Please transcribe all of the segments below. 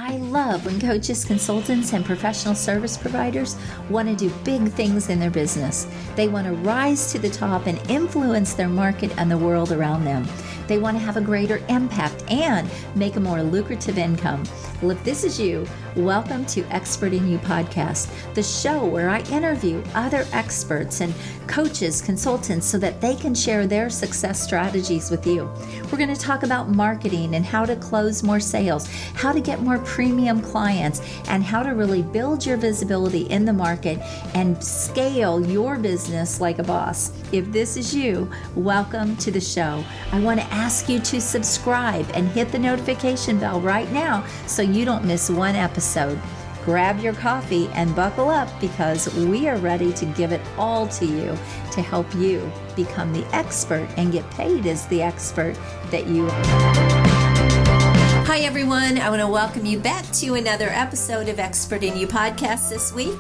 I love when coaches, consultants, and professional service providers want to do big things in their business. They want to rise to the top and influence their market and the world around them. They want to have a greater impact and make a more lucrative income. Well, if this is you, welcome to Expert in You podcast, the show where I interview other experts and coaches, consultants, so that they can share their success strategies with you. We're going to talk about marketing and how to close more sales, how to get more premium clients, and how to really build your visibility in the market and scale your business like a boss. If this is you, welcome to the show. I want to ask you to subscribe and hit the notification bell right now so you don't miss one episode. Grab your coffee and buckle up because we are ready to give it all to you to help you become the expert and get paid as the expert that you are. Hi everyone, I want to welcome you back to another episode of Expert in You podcast this week.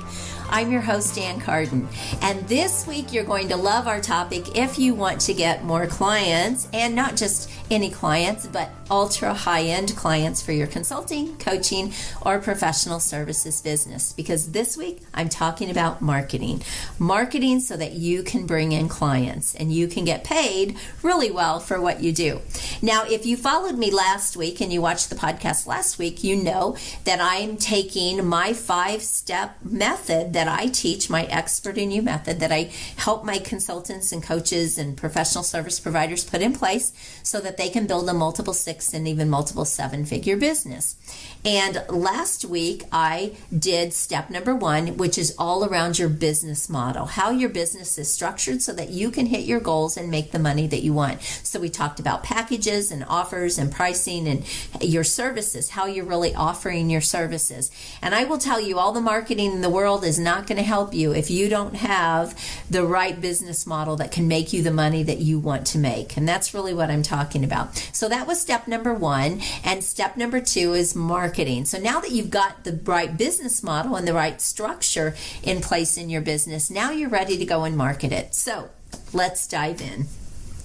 I'm your host, Carden, and this week you're going to love our topic if you want to get more clients, and not just any clients, but ultra high-end clients for your consulting, coaching, or professional services business. Because this week I'm talking about marketing so that you can bring in clients and you can get paid really well for what you do. Now, if you followed me last week and you watched the podcast last week, you know that I'm taking my 5-step method that I teach, my Expert in You method that I help my consultants and coaches and professional service providers put in place so that they can build a multiple 6 and even multiple 7-figure business. And last week I did step number 1, which is all around your business model, how your business is structured so that you can hit your goals and make the money that you want. So we talked about packages and offers and pricing and your services, how you're really offering your services. And I will tell you, all the marketing in the world is not going to help you if you don't have the right business model that can make you the money that you want to make. And that's really what I'm talking about. So that was step number 1. And step number 2 is marketing. So now that you've got the right business model and the right structure in place in your business, now you're ready to go and market it. So let's dive in.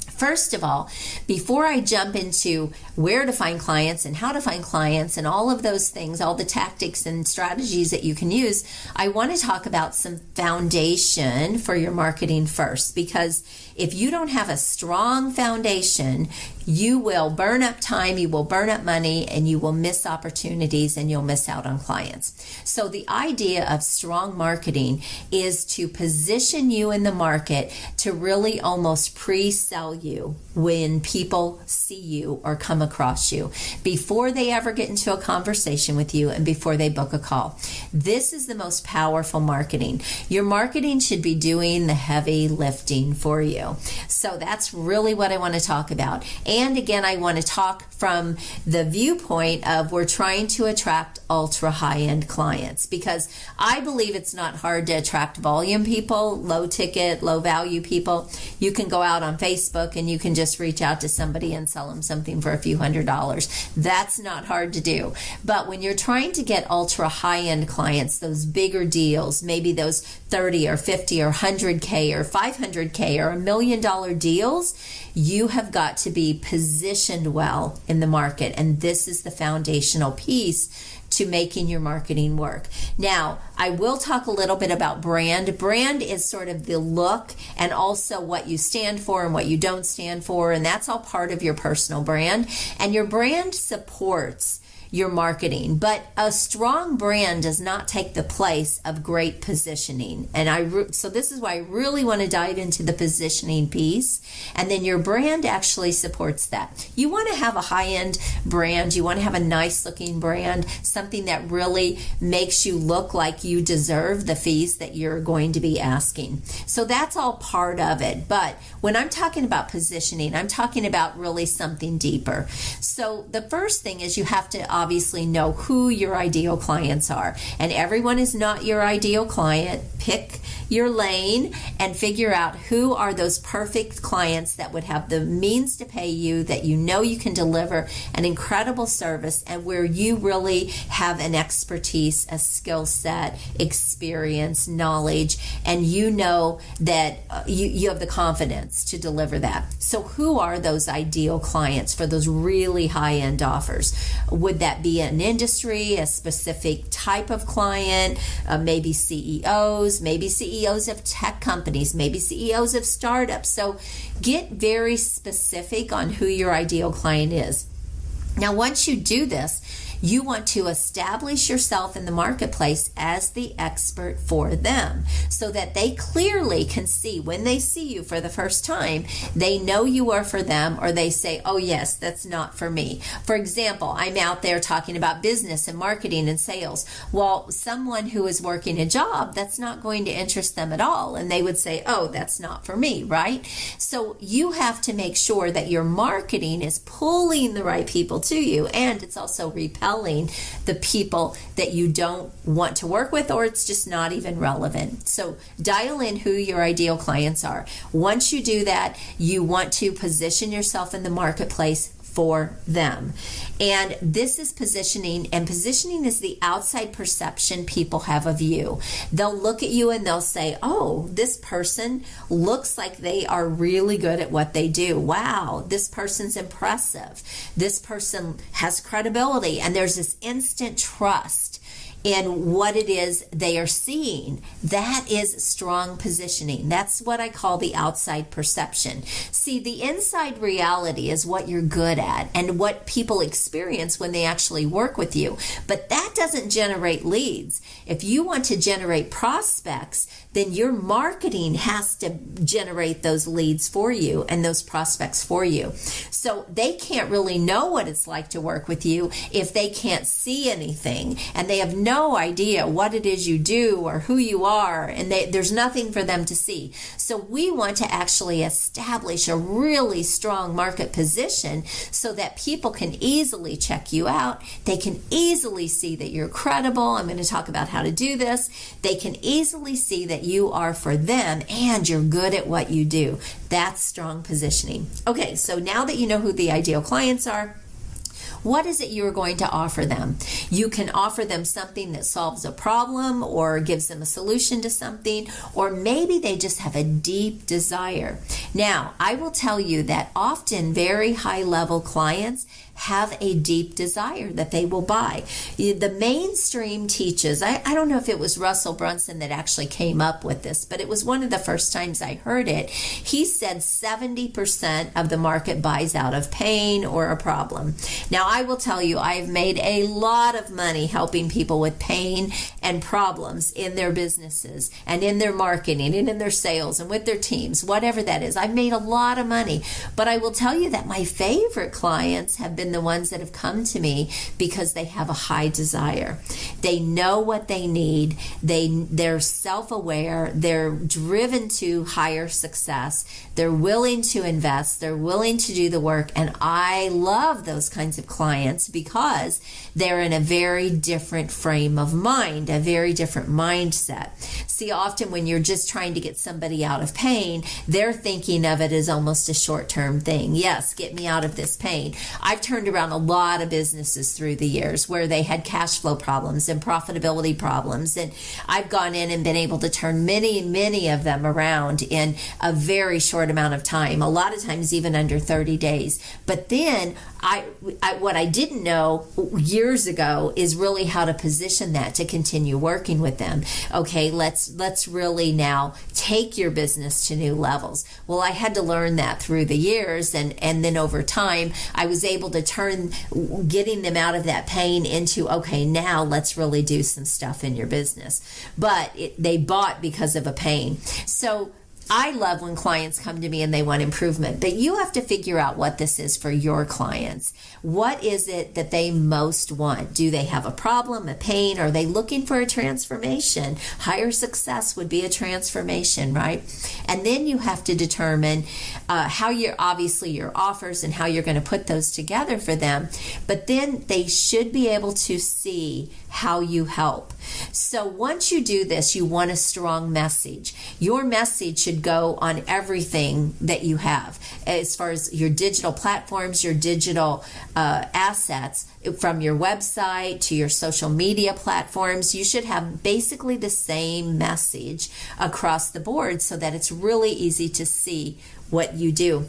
First of all, before I jump into where to find clients and how to find clients and all of those things, all the tactics and strategies that you can use, I want to talk about some foundation for your marketing first. Because if you don't have a strong foundation, you will burn up time, you will burn up money, and you will miss opportunities and you'll miss out on clients. So the idea of strong marketing is to position you in the market to really almost pre-sell you when people see you or come across you before they ever get into a conversation with you and before they book a call. This is the most powerful marketing. Your marketing should be doing the heavy lifting for you. So that's really what I want to talk about. And again, I want to talk from the viewpoint of we're trying to attract ultra high-end clients, because I believe it's not hard to attract volume people, low ticket, low value people. You can go out on Facebook and you can just reach out to somebody and sell them something for a few $100s. That's not hard to do. But when you're trying to get ultra high-end clients, those bigger deals, maybe those 30 or 50 or 100K or 500K or $1 million deals, you have got to be positioned well in the market. And this is the foundational piece to making your marketing work. Now, I will talk a little bit about brand. Brand is sort of the look and also what you stand for and what you don't stand for. And that's all part of your personal brand. And your brand supports your marketing, but a strong brand does not take the place of great positioning. And so this is why I really want to dive into the positioning piece, and then your brand actually supports that. You want to have a high-end brand, you want to have a nice looking brand, something that really makes you look like you deserve the fees that you're going to be asking. So that's all part of it. But when I'm talking about positioning, I'm talking about really something deeper. So the first thing is you have to obviously know who your ideal clients are. And everyone is not your ideal client. Pick your lane and figure out who are those perfect clients that would have the means to pay you, that you know you can deliver an incredible service, and where you really have an expertise, a skill set, experience, knowledge, and you know that you have the confidence to deliver that. So who are those ideal clients for those really high-end offers? Would that that be an industry, a specific type of client, maybe CEOs of tech companies, maybe CEOs of startups. So get very specific on who your ideal client is. Now, once you do this, you want to establish yourself in the marketplace as the expert for them so that they clearly can see when they see you for the first time, they know you are for them, or they say, oh yes, that's not for me. For example, I'm out there talking about business and marketing and sales. Well, someone who is working a job, that's not going to interest them at all. And they would say, oh, that's not for me, right? So you have to make sure that your marketing is pulling the right people to you, and it's also repelling the people that you don't want to work with, or it's just not even relevant. So dial in who your ideal clients are. Once you do that, you want to position yourself in the marketplace for them. And this is positioning, and positioning is the outside perception people have of you. They'll look at you and they'll say, oh, this person looks like they are really good at what they do. Wow, this person's impressive. This person has credibility, and there's this instant trust in what it is they are seeing. That is strong positioning. That's what I call the outside perception. See, the inside reality is what you're good at and what people experience when they actually work with you. But that doesn't generate leads. If you want to generate prospects, then your marketing has to generate those leads for you and those prospects for you. So they can't really know what it's like to work with you if they can't see anything and they have no idea what it is you do or who you are, and there's nothing for them to see. So we want to actually establish a really strong market position so that people can easily check you out. They can easily see that you're credible. I'm going to talk about how to do this. They can easily see that you are for them and you're good at what you do. That's strong positioning. Okay, so now that you know who the ideal clients are, what is it you're going to offer them? You can offer them something that solves a problem or gives them a solution to something, or maybe they just have a deep desire. Now, I will tell you that often very high-level clients have a deep desire that they will buy. The mainstream teaches, I don't know if it was Russell Brunson that actually came up with this, but it was one of the first times I heard it. He said 70% of the market buys out of pain or a problem. Now, I will tell you, I've made a lot of money helping people with pain and problems in their businesses and in their marketing and in their sales and with their teams, whatever that is. I've made a lot of money, but I will tell you that my favorite clients have been the ones that have come to me because they have a high desire. They know what they need. They're self-aware. They're driven to higher success. They're willing to invest. They're willing to do the work. And I love those kinds of clients because they're in a very different frame of mind, a very different mindset. See, often when you're just trying to get somebody out of pain, they're thinking of it as almost a short-term thing. Yes, get me out of this pain. I've turned around a lot of businesses through the years where they had cash flow problems and profitability problems, and I've gone in and been able to turn many of them around in a very short amount of time, a lot of times even under 30 days. But then what I didn't know years ago is really how to position that to continue working with them. Okay, let's really now take your business to new levels. Well, I had to learn that through the years, and then over time I was able to turn getting them out of that pain into, okay, now let's really do some stuff in your business. But they bought because of a pain. So I love when clients come to me and they want improvement, but you have to figure out what this is for your clients. What is it that they most want? Do they have a problem, a pain? Are they looking for a transformation? Higher success would be a transformation, right? And then you have to determine how obviously your offers and how you're going to put those together for them. But then they should be able to see how you help. So once you do this, you want a strong message. Your message should go on everything that you have, as far as your digital platforms, your digital assets, from your website to your social media platforms. You should have basically the same message across the board so that it's really easy to see what you do.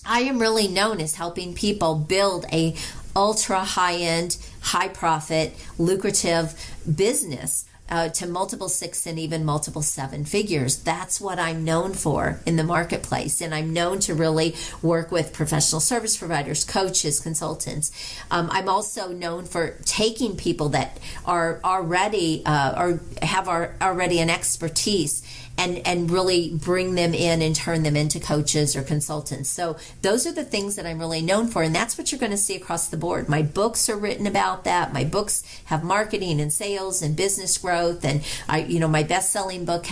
I am really known as helping people build a ultra high-end high profit, lucrative business to multiple 6 and even multiple 7 figures. That's what I'm known for in the marketplace. And I'm known to really work with professional service providers, coaches, consultants. I'm also known for taking people that are already or have already an expertise and really bring them in and turn them into coaches or consultants. So those are the things that I'm really known for, and that's what you're going to see across the board. My books are written about that. My books have marketing and sales and business growth, and my best-selling book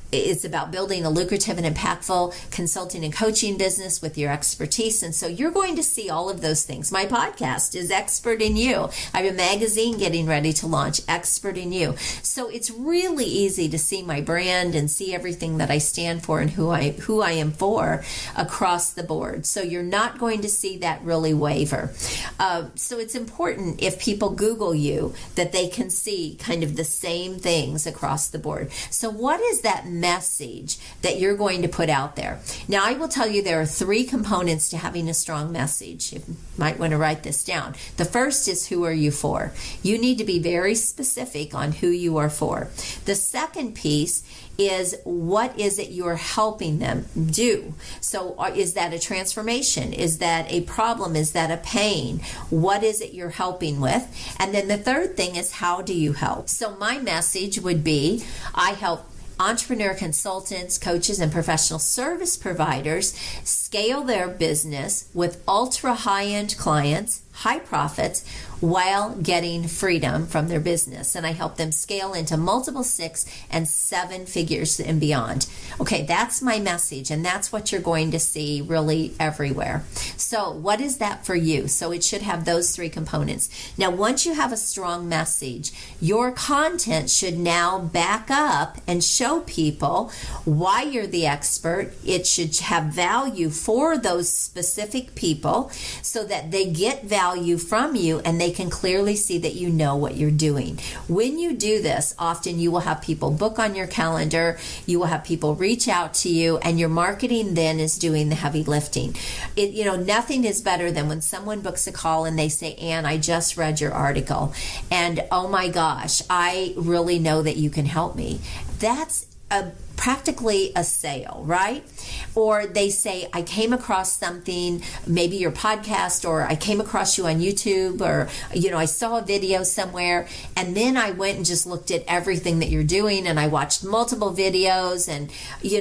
it's about building a lucrative and impactful consulting and coaching business with your expertise. And so you're going to see all of those things. My podcast is Expert in You. I have a magazine getting ready to launch, Expert in You. So it's really easy to see my brand and see everything that I stand for and who I am for across the board. So you're not going to see that really waver. So it's important if people Google you that they can see kind of the same things across the board. So what is that message that you're going to put out there? Now, I will tell you there are 3 components to having a strong message. You might want to write this down. The first is, who are you for? You need to be very specific on who you are for. The second piece is, what is it you're helping them do? So is that a transformation? Is that a problem? Is that a pain? What is it you're helping with? And then the third thing is, how do you help? So my message would be, I help entrepreneur consultants, coaches, and professional service providers scale their business with ultra high-end clients, high profits, while getting freedom from their business. And I help them scale into multiple 6 and 7 figures and beyond. Okay, that's my message, and that's what you're going to see really everywhere. So what is that for you? So it should have those 3 components. Now, once you have a strong message, your content should now back up and show people why you're the expert. It should have value for those specific people so that they get value from you and they can clearly see that you know what you're doing. When you do this, often you will have people book on your calendar, you will have people reach out to you, and your marketing then is doing the heavy lifting. Nothing is better than when someone books a call and they say, Ann, I just read your article, and oh my gosh, I really know that you can help me. That's practically a sale, right? Or they say, I came across something, maybe your podcast, or I came across you on YouTube, or, I saw a video somewhere, and then I went and just looked at everything that you're doing, and I watched multiple videos, and,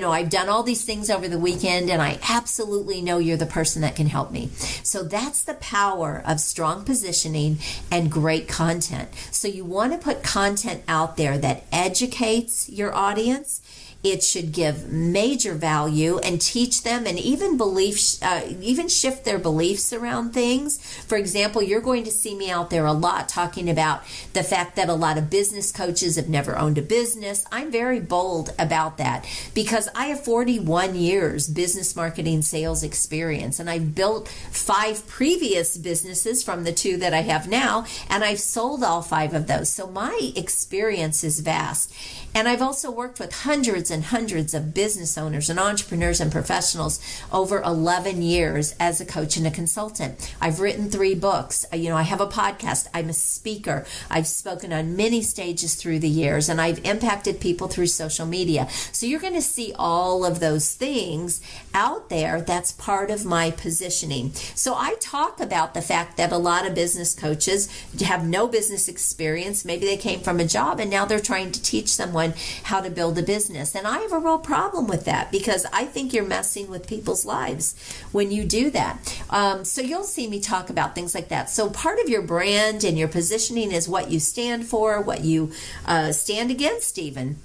I've done all these things over the weekend, and I absolutely know you're the person that can help me. So that's the power of strong positioning and great content. So you want to put content out there that educates your audience. It should give major value and teach them, and even shift their beliefs around things. For example, you're going to see me out there a lot talking about the fact that a lot of business coaches have never owned a business. I'm very bold about that because I have 41 years business marketing sales experience, and I've built 5 previous businesses from the 2 that I have now, and I've sold all 5 of those. So my experience is vast. And I've also worked with hundreds and hundreds of business owners and entrepreneurs and professionals over 11 years as a coach and a consultant. I've written 3 books. I have a podcast. I'm a speaker. I've spoken on many stages through the years, and I've impacted people through social media. So you're going to see all of those things out there. That's part of my positioning. So I talk about the fact that a lot of business coaches have no business experience. Maybe they came from a job and now they're trying to teach someone how to build a business. And I have a real problem with that because I think you're messing with people's lives when you do that. So you'll see me talk about things like that. So part of your brand and your positioning is what you stand for, what you stand against even.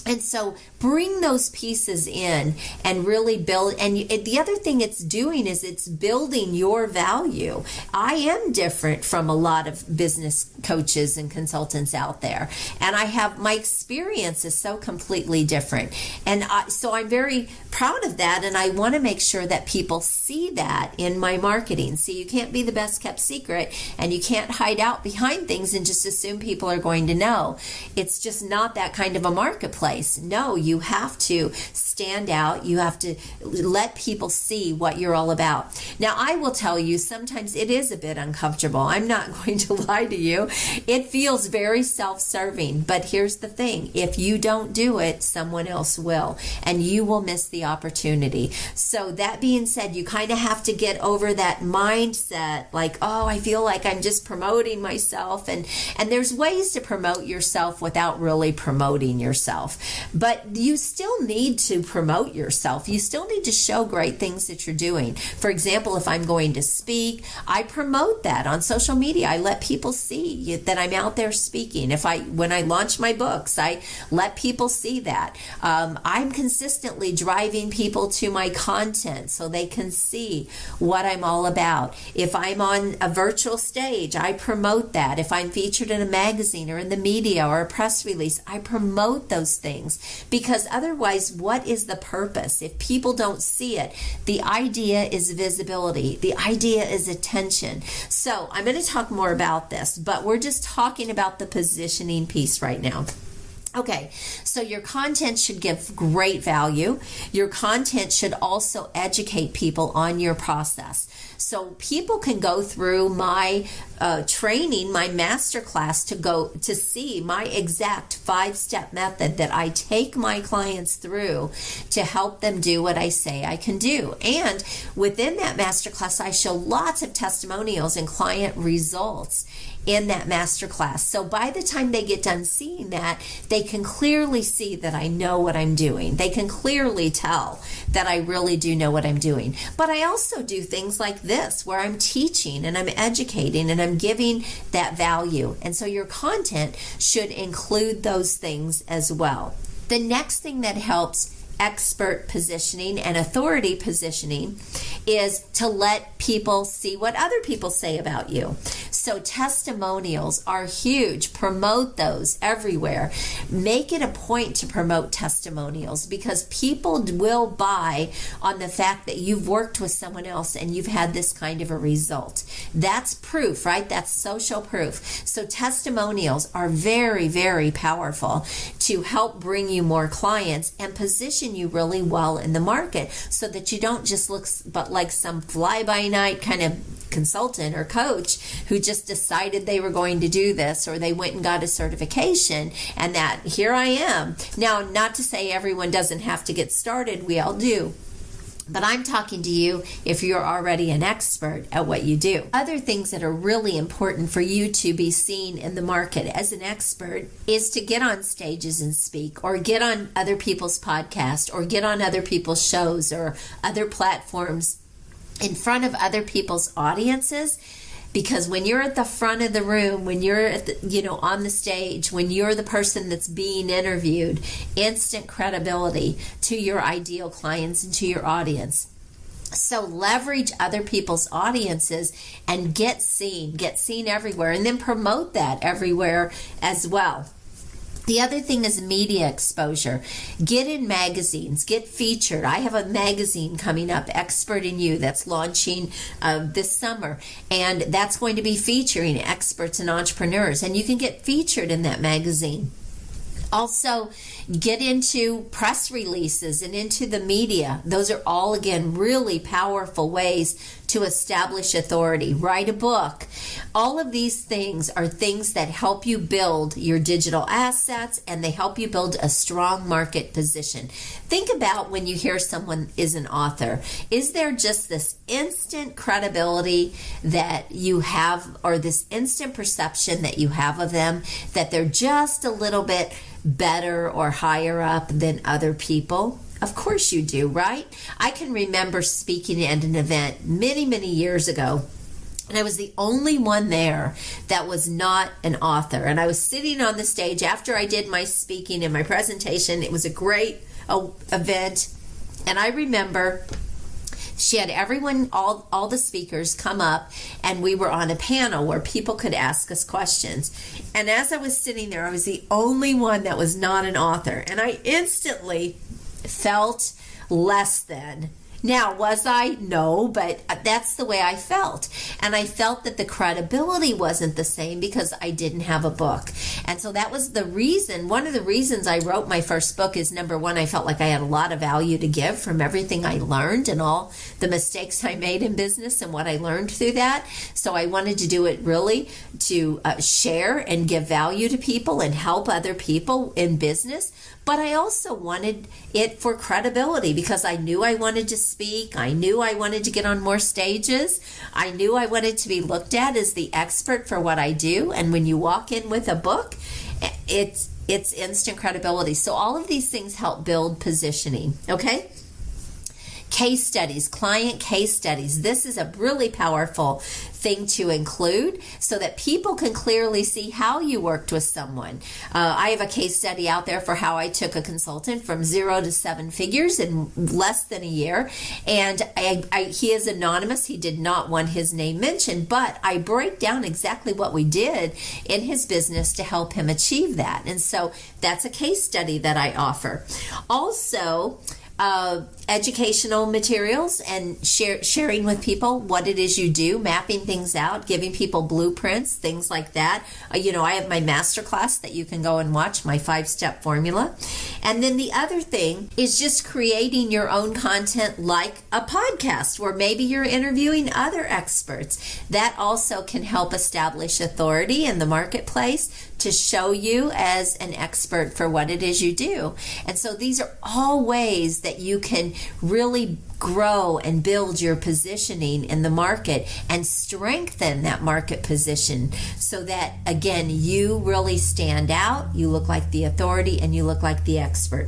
And so bring those pieces in and really build. And the other thing it's doing is it's building your value. I am different from a lot of business coaches and consultants out there. And my experience is so completely different. And so I'm very proud of that. And I want to make sure that people see that in my marketing. See, you can't be the best kept secret, and you can't hide out behind things and just assume people are going to know. It's just not that kind of a marketplace. place. No, you have to stand out. You have to let people see what you're all about. Now, I will tell you, sometimes it is a bit uncomfortable. I'm not going to lie to you. It feels very self-serving, but here's the thing. If you don't do it, someone else will, and you will miss the opportunity. So that being said, you kind of have to get over that mindset, like, oh, I feel like I'm just promoting myself. And there's ways to promote yourself without really promoting yourself. But you still need to promote yourself. You still need to show great things that you're doing. For example, if I'm going to speak, I promote that on social media. I let people see that I'm out there speaking. When I launch my books, I let people see that. I'm consistently driving people to my content so they can see what I'm all about. If I'm on a virtual stage, I promote that. If I'm featured in a magazine or in the media or a press release, I promote those things, because otherwise, what is the purpose? If people don't see it, the idea is visibility. The idea is attention. So I'm going to talk more about this, but we're just talking about the positioning piece right now. Okay, so your content should give great value. Your content should also educate people on your process. So people can go through my training, my masterclass, to see my exact 5-step method that I take my clients through to help them do what I say I can do. And within that masterclass, I show lots of testimonials and client results in that masterclass. So by the time they get done seeing that, they can clearly see that I know what I'm doing. They can clearly tell that I really do know what I'm doing. But I also do things like this, where I'm teaching and I'm educating and I'm giving that value. And so your content should include those things as well. The next thing that helps expert positioning and authority positioning is to let people see what other people say about you. So testimonials are huge. Promote those everywhere. Make it a point to promote testimonials, because people will buy on the fact that you've worked with someone else and you've had this kind of a result. That's proof, right? That's social proof. So testimonials are very, very powerful to help bring you more clients and position you really well in the market, so that you don't just look but like some fly-by-night kind of consultant or coach who just decided they were going to do this, or they went and got a certification, and that here I am. Now, not to say everyone doesn't have to get started, we all do. But I'm talking to you if you're already an expert at what you do. Other things that are really important for you to be seen in the market as an expert is to get on stages and speak, or get on other people's podcasts, or get on other people's shows or other platforms in front of other people's audiences. Because when you're at the front of the room, when you're at the, on the stage, when you're the person that's being interviewed, instant credibility to your ideal clients and to your audience. So leverage other people's audiences and get seen everywhere, and then promote that everywhere as well. The other thing is media exposure. Get in magazines, get featured. I have a magazine coming up, Expert in You, that's launching this summer. And that's going to be featuring experts and entrepreneurs. And you can get featured in that magazine. Also, get into press releases and into the media. Those are all, again, really powerful ways to establish authority. Write a book. All of these things are things that help you build your digital assets, and they help you build a strong market position. Think about when you hear someone is an author. Is there just this instant credibility that you have, or this instant perception that you have of them, that they're just a little bit better or higher up than other people? Of course you do, right? I can remember speaking at an event many, many years ago, and I was the only one there that was not an author. And I was sitting on the stage after I did my speaking and my presentation. It was a great event. And I remember she had everyone, all the speakers come up, and we were on a panel where people could ask us questions. And as I was sitting there, I was the only one that was not an author. And I instantly felt less than. Now, was I? No, but that's the way I felt. And I felt that the credibility wasn't the same because I didn't have a book. And so that was the reason. One of the reasons I wrote my first book is, number one, I felt like I had a lot of value to give from everything I learned and all the mistakes I made in business and what I learned through that. So I wanted to do it really to share and give value to people and help other people in business. But I also wanted it for credibility because I knew I wanted to speak. I knew I wanted to get on more stages. I knew I wanted to be looked at as the expert for what I do. And when you walk in with a book, it's instant credibility. So all of these things help build positioning, okay? Case studies, client case studies. This is a really powerful thing to include so that people can clearly see how you worked with someone. I have a case study out there for how I took a consultant from 0 to 7 figures in less than a year. And he is anonymous. He did not want his name mentioned, but I break down exactly what we did in his business to help him achieve that. And so that's a case study that I offer. Also, educational materials and sharing with people what it is you do, mapping things out, giving people blueprints, things like that. I have my masterclass that you can go and watch, my 5-step formula. And then the other thing is just creating your own content like a podcast where maybe you're interviewing other experts. That also can help establish authority in the marketplace to show you as an expert for what it is you do. And so these are all ways that you can really grow and build your positioning in the market and strengthen that market position so that, again, you really stand out, you look like the authority, and you look like the expert.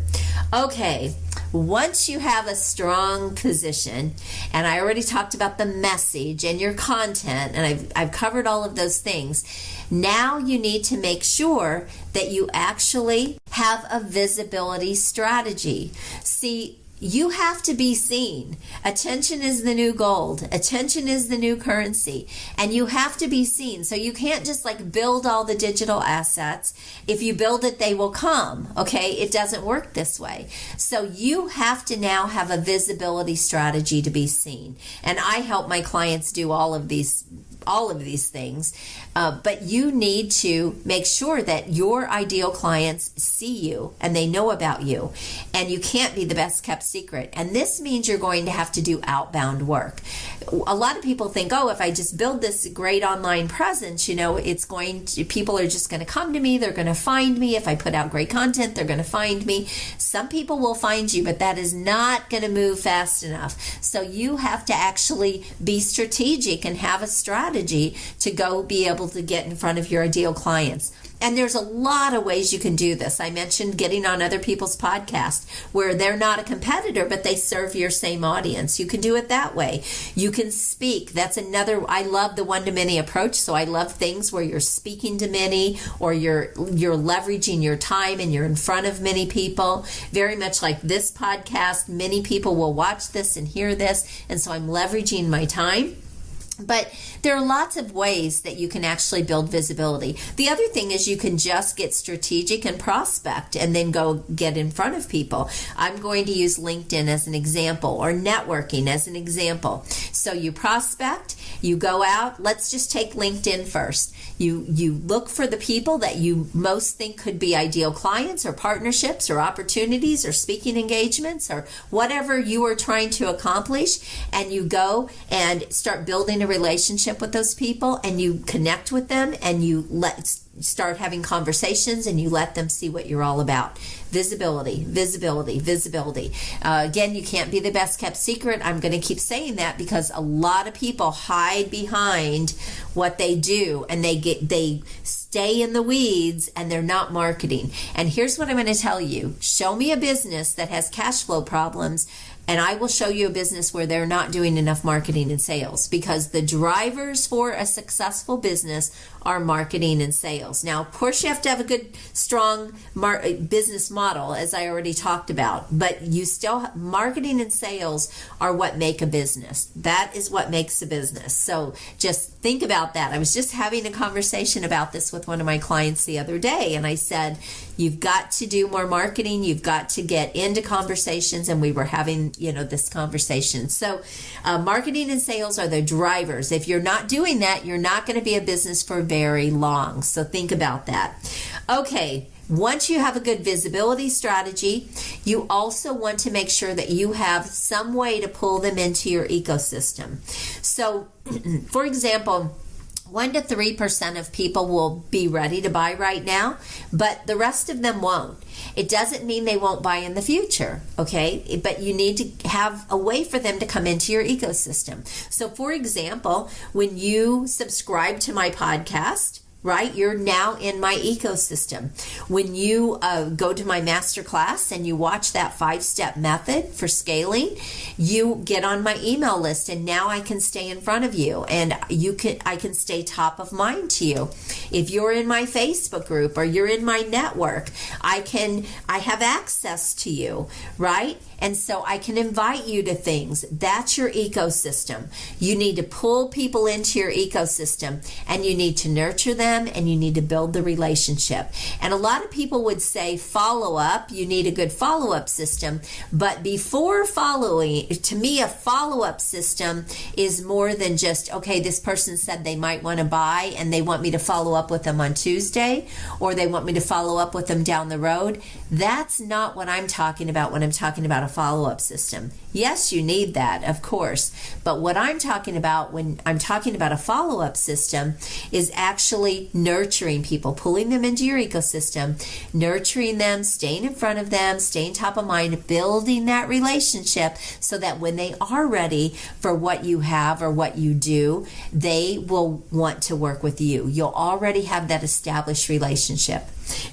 Okay, once you have a strong position, and I already talked about the message and your content, and I've covered all of those things, now you need to make sure that you actually have a visibility strategy. See, you have to be seen. Attention is the new gold. Attention is the new currency. And you have to be seen. So you can't just build all the digital assets. If you build it, they will come. Okay? It doesn't work this way. So you have to now have a visibility strategy to be seen. And I help my clients do all of these things, but you need to make sure that your ideal clients see you and they know about you, and you can't be the best kept secret. And this means you're going to have to do outbound work. A lot of people think, if I just build this great online presence, people are just going to come to me, they're going to find me. If I put out great content, they're going to find me. Some people will find you, but that is not going to move fast enough. So you have to actually be strategic and have a strategy to go be able to get in front of your ideal clients. And there's a lot of ways you can do this. I mentioned getting on other people's podcasts where they're not a competitor, but they serve your same audience. You can do it that way. You can speak. That's another, I love the one-to-many approach. So I love things where you're speaking to many, or you're leveraging your time and you're in front of many people. Very much like this podcast, many people will watch this and hear this. And so I'm leveraging my time. But there are lots of ways that you can actually build visibility. The other thing is you can just get strategic and prospect and then go get in front of people. I'm going to use LinkedIn as an example, or networking as an example. So you prospect, you go out. Let's just take LinkedIn first. You look for the people that you most think could be ideal clients or partnerships or opportunities or speaking engagements or whatever you are trying to accomplish, and you go and start building a relationship with those people, and you connect with them, and you start having conversations, and you let them see what you're all about. Visibility, visibility, visibility. Again, you can't be the best kept secret. I'm going to keep saying that because a lot of people hide behind what they do, and they stay in the weeds, and they're not marketing. And here's what I'm going to tell you. Show me a business that has cash flow problems, and I will show you a business where they're not doing enough marketing and sales, because the drivers for a successful business are marketing and sales. Now, of course, you have to have a good, strong business model, as I already talked about, but marketing and sales are what make a business. That is what makes a business. So just think about that. I was just having a conversation about this with one of my clients the other day, and I said, you've got to do more marketing. You've got to get into conversations, and we were having this conversation. So marketing and sales are the drivers. If you're not doing that, you're not going to be a business for very long. So think about that. Okay. Once you have a good visibility strategy, you also want to make sure that you have some way to pull them into your ecosystem. So, for example, 1 to 3% of people will be ready to buy right now, but the rest of them won't. It doesn't mean they won't buy in the future, okay? But you need to have a way for them to come into your ecosystem. So, for example, when you subscribe to my podcast, right? You're now in my ecosystem. When you go to my masterclass and you watch that 5-step method for scaling, you get on my email list, and now I can stay in front of you, and I can stay top of mind to you. If you're in my Facebook group or you're in my network, I have access to you, right? And so I can invite you to things. That's your ecosystem. You need to pull people into your ecosystem, and you need to nurture them, and you need to build the relationship. And a lot of people would say follow up. You need a good follow-up system. But before following, to me, a follow-up system is more than just, okay, this person said they might want to buy, and they want me to follow up with them on Tuesday, or they want me to follow up with them down the road. That's not what I'm talking about when I'm talking about a follow-up system. Yes, you need that, of course. But what I'm talking about when I'm talking about a follow-up system is actually nurturing people, pulling them into your ecosystem, nurturing them, staying in front of them, staying top of mind, building that relationship so that when they are ready for what you have or what you do, they will want to work with you. You'll already have that established relationship.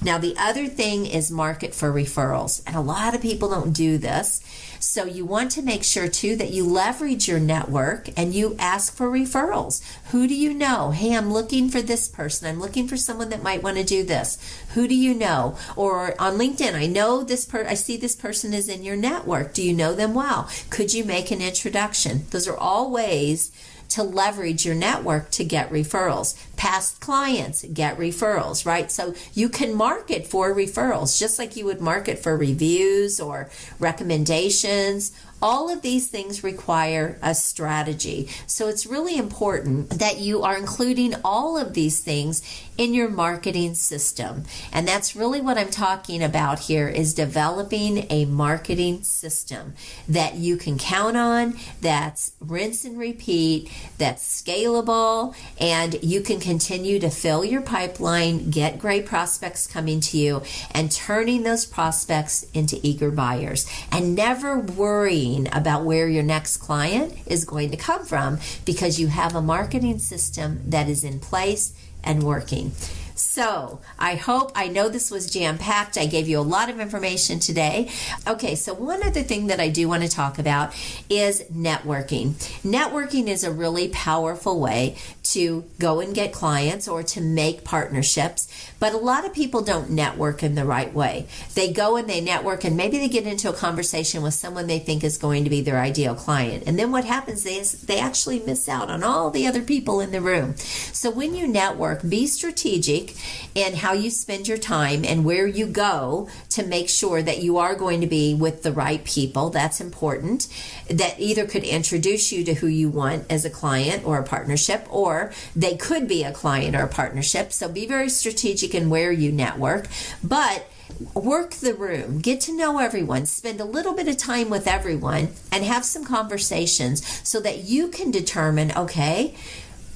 Now, the other thing is market for referrals. And a lot of people don't do this. So you want to make sure, too, that you leverage your network and you ask for referrals. Who do you know? Hey, I'm looking for this person. I'm looking for someone that might want to do this. Who do you know? Or on LinkedIn, I know I see this person is in your network. Do you know them well? Could you make an introduction? Those are all ways to leverage your network to get referrals. Past clients get referrals, right? So you can market for referrals just like you would market for reviews or recommendations. All of these things require a strategy. So it's really important that you are including all of these things in your marketing system. And that's really what I'm talking about here, is developing a marketing system that you can count on, that's rinse and repeat, that's scalable, and you can continue to fill your pipeline, get great prospects coming to you, and turning those prospects into eager buyers, and never worrying about where your next client is going to come from, because you have a marketing system that is in place and working. So I know this was jam-packed. I gave you a lot of information today. Okay, so one other thing that I do want to talk about is networking. Networking is a really powerful way to go and get clients or to make partnerships, but a lot of people don't network in the right way. They go and they network, and maybe they get into a conversation with someone they think is going to be their ideal client. And then what happens is they actually miss out on all the other people in the room. So when you network, be strategic in how you spend your time and where you go to make sure that you are going to be with the right people. That's important. That either could introduce you to who you want as a client or a partnership, or they could be a client or a partnership. So be very strategic in where you network, but work the room, get to know everyone, spend a little bit of time with everyone, and have some conversations so that you can determine, okay,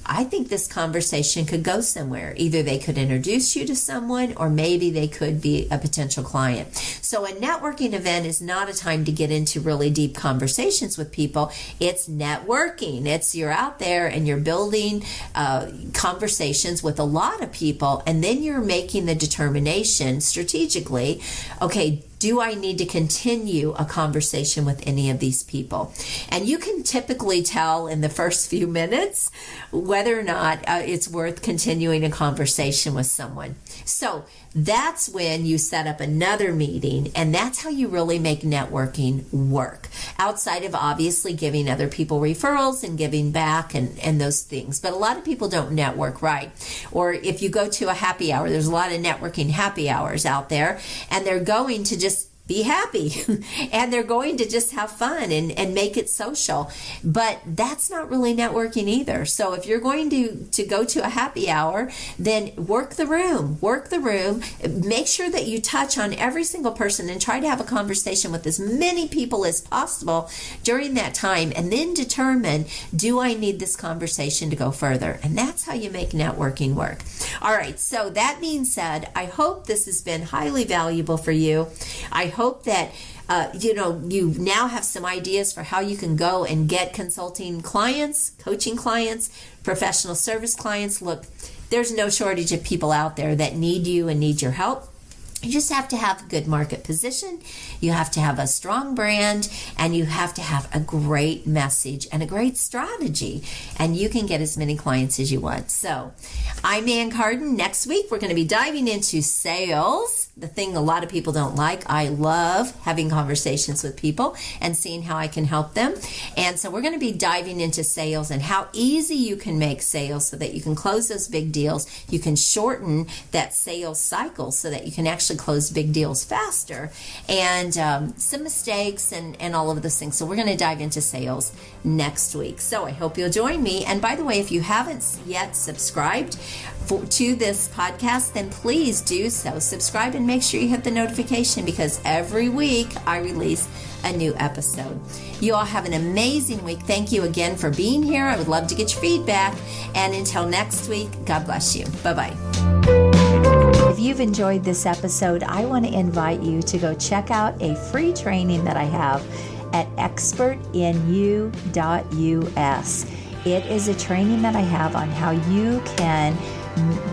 I think this conversation could go somewhere. Either they could introduce you to someone, or maybe they could be a potential client. So a networking event is not a time to get into really deep conversations with people. It's networking. You're out there and you're building conversations with a lot of people, and then you're making the determination strategically, okay, do I need to continue a conversation with any of these people? And you can typically tell in the first few minutes whether or not it's worth continuing a conversation with someone. So that's when you set up another meeting, and that's how you really make networking work, outside of obviously giving other people referrals and giving back and those things. But a lot of people don't network right. Or if you go to a happy hour, there's a lot of networking happy hours out there, and they're going to just be happy and they're going to just have fun and make it social. But that's not really networking either. So if you're going to go to a happy hour, then work the room, make sure that you touch on every single person and try to have a conversation with as many people as possible during that time, and then determine, do I need this conversation to go further? And that's how you make networking work. All right, so that being said, I hope this has been highly valuable for you. I hope that you now have some ideas for how you can go and get consulting clients, coaching clients, professional service clients. Look, there's no shortage of people out there that need you and need your help. You just have to have a good market position. You have to have a strong brand, and you have to have a great message and a great strategy, and you can get as many clients as you want. So I'm Ann Carden. Next week, we're going to be diving into sales, the thing a lot of people don't like. I love having conversations with people and seeing how I can help them. And so we're going to be diving into sales and how easy you can make sales so that you can close those big deals. You can shorten that sales cycle so that you can actually close big deals faster, and some mistakes and all of those things. So we're going to dive into sales next week. So I hope you'll join me. And by the way, if you haven't yet subscribed to this podcast, then please do so. Subscribe and make sure you hit the notification, because every week I release a new episode. You all have an amazing week. Thank you again for being here. I would love to get your feedback. And until next week, God bless you. Bye-bye. If you've enjoyed this episode, I want to invite you to go check out a free training that I have at expertinu.us. It is a training that I have on how you can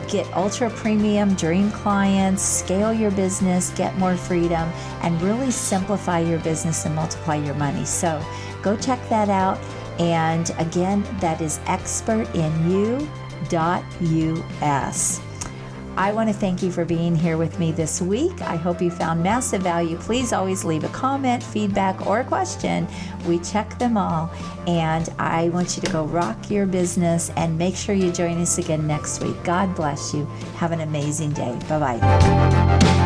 get ultra premium dream clients, scale your business, get more freedom, and really simplify your business and multiply your money. So go check that out. And again, that is expertinu.us. I want to thank you for being here with me this week. I hope you found massive value. Please always leave a comment, feedback, or a question. We check them all. And I want you to go rock your business, and make sure you join us again next week. God bless you. Have an amazing day. Bye-bye.